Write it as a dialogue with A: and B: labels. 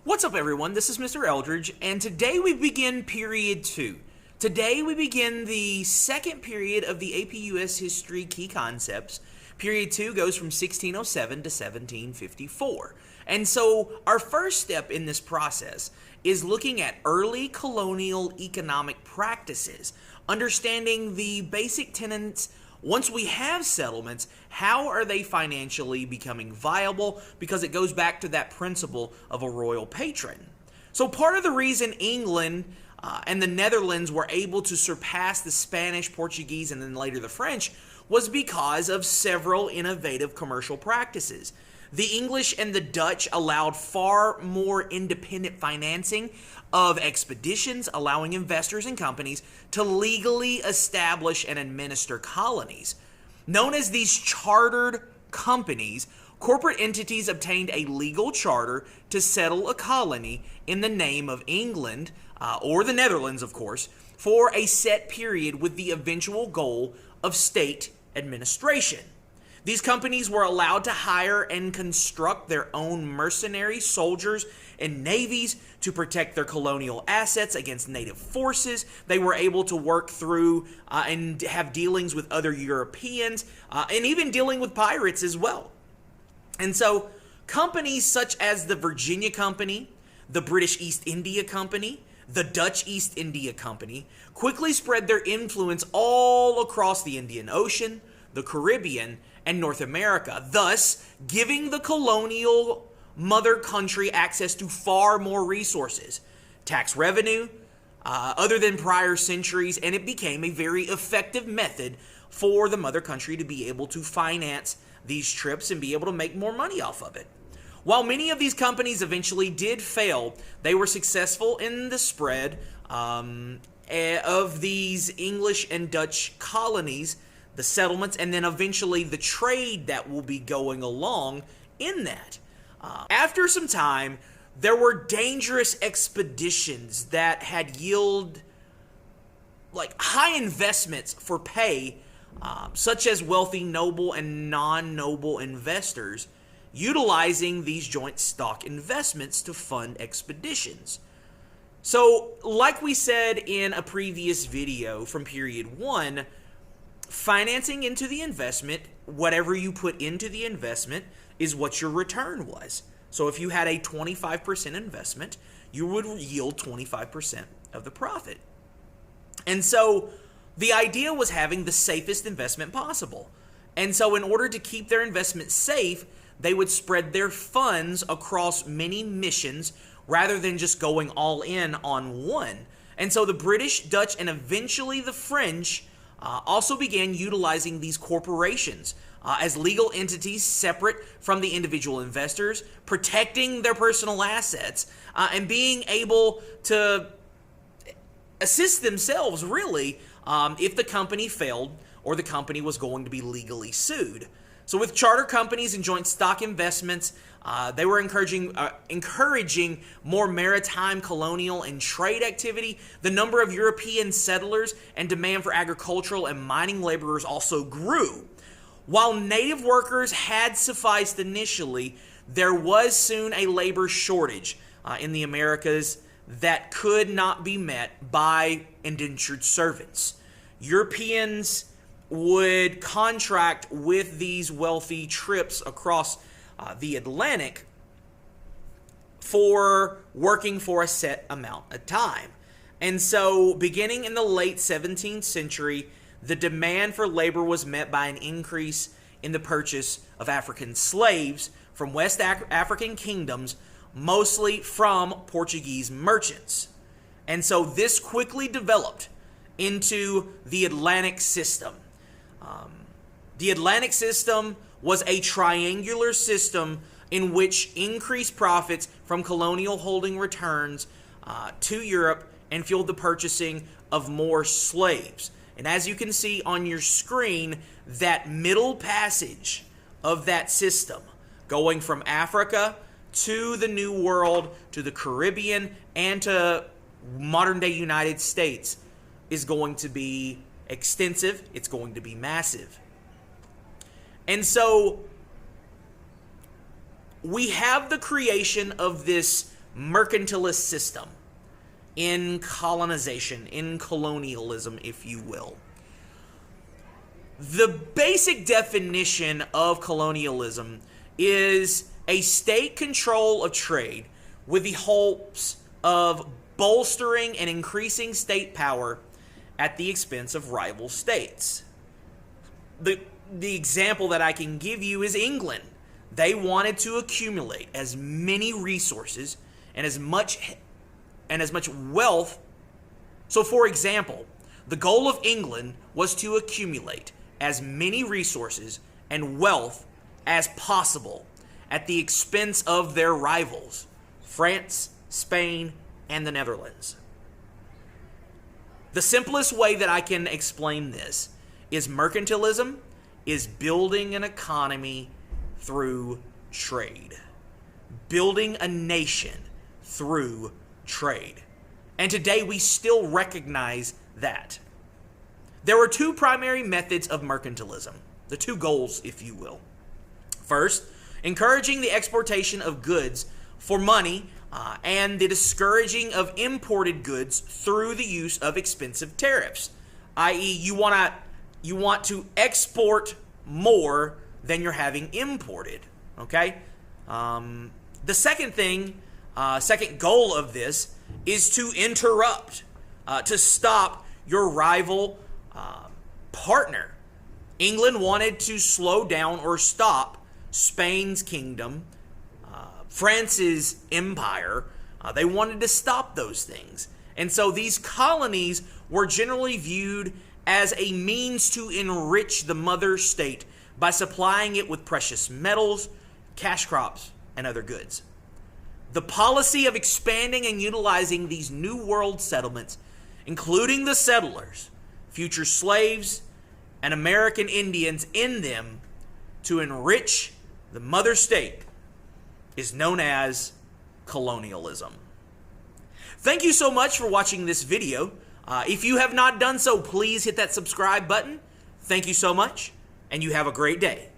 A: What's up, everyone? This is Mr. Eldridge, and today we begin Period 2. Today we begin the second period of the APUSH history key concepts. Period 2 goes from 1607 to 1754. And so our first step in this process is looking at early colonial economic practices, understanding the basic tenets. Once we have settlements, how are they financially becoming viable? Because it goes back to that principle of a royal patron. So part of the reason England and the Netherlands were able to surpass the Spanish, Portuguese, and then later the French was because of several innovative commercial practices. The English and the Dutch allowed far more independent financing of expeditions, allowing investors and companies to legally establish and administer colonies. Known as these chartered companies, corporate entities obtained a legal charter to settle a colony in the name of England, or the Netherlands, of course, for a set period with the eventual goal of state administration. These companies were allowed to hire and construct their own mercenary soldiers and navies to protect their colonial assets against native forces. They were able to work through and have dealings with other Europeans and even dealing with pirates as well. And so companies such as the Virginia Company, the British East India Company, the Dutch East India Company quickly spread their influence all across the Indian Ocean, the Caribbean, and North America, thus giving the colonial mother country access to far more resources, tax revenue, other than prior centuries, and it became a very effective method for the mother country to be able to finance these trips and be able to make more money off of it. While many of these companies eventually did fail, they were successful in the spread of these English and Dutch colonies, the settlements, and then eventually the trade that will be going along in that. After some time, there were dangerous expeditions that had yielded high investments for pay, such as wealthy noble and non-noble investors utilizing these joint stock investments to fund expeditions. So, like we said in a previous video from period 1, financing into the investment, whatever you put into the investment is what your return was. So if you had a 25% investment, you would yield 25% of the profit. And so the idea was having the safest investment possible. And so in order to keep their investment safe, they would spread their funds across many missions rather than just going all in on one. And so the British, Dutch, and eventually the French also began utilizing these corporations as legal entities separate from the individual investors, protecting their personal assets, and being able to assist themselves, really, if the company failed or the company was going to be legally sued. So with charter companies and joint stock investments, they were encouraging more maritime, colonial, and trade activity. The number of European settlers and demand for agricultural and mining laborers also grew. While native workers had sufficed initially, there was soon a labor shortage in the Americas that could not be met by indentured servants. Europeans would contract with these wealthy trips across the Atlantic for working for a set amount of time. And so beginning in the late 17th century, the demand for labor was met by an increase in the purchase of African slaves from West African kingdoms, mostly from Portuguese merchants. And so this quickly developed into the Atlantic system. The Atlantic system was a triangular system in which increased profits from colonial holding returns to Europe and fueled the purchasing of more slaves. And as you can see on your screen, that middle passage of that system, going from Africa to the New World, to the Caribbean, and to modern-day United States, is going to be extensive. It's going to be massive. And so we have the creation of this mercantilist system in colonization, in colonialism, if you will. The basic definition of colonialism is a state control of trade with the hopes of bolstering and increasing state power at the expense of rival states. The example that I can give you is England. They wanted to accumulate as many resources and as much wealth. So, for example, the goal of England was to accumulate as many resources and wealth as possible at the expense of their rivals, France, Spain, and the Netherlands. The simplest way that I can explain this is mercantilism is building an economy through trade. Building a nation through trade. And today we still recognize that. There were two primary methods of mercantilism, the two goals, if you will. First, encouraging the exportation of goods for money and the discouraging of imported goods through the use of expensive tariffs, i.e. you want to export more than you're having imported, okay? The second goal of this is to interrupt, to stop your rival partner. England wanted to slow down or stop Spain's kingdom, France's empire. They wanted to stop those things. And so these colonies were generally viewed as a means to enrich the mother state by supplying it with precious metals, cash crops, and other goods. The policy of expanding and utilizing these New World settlements, including the settlers, future slaves, and American Indians in them to enrich the mother state, is known as colonialism. Thank you so much for watching this video. If you have not done so, please hit that subscribe button. Thank you so much, and you have a great day.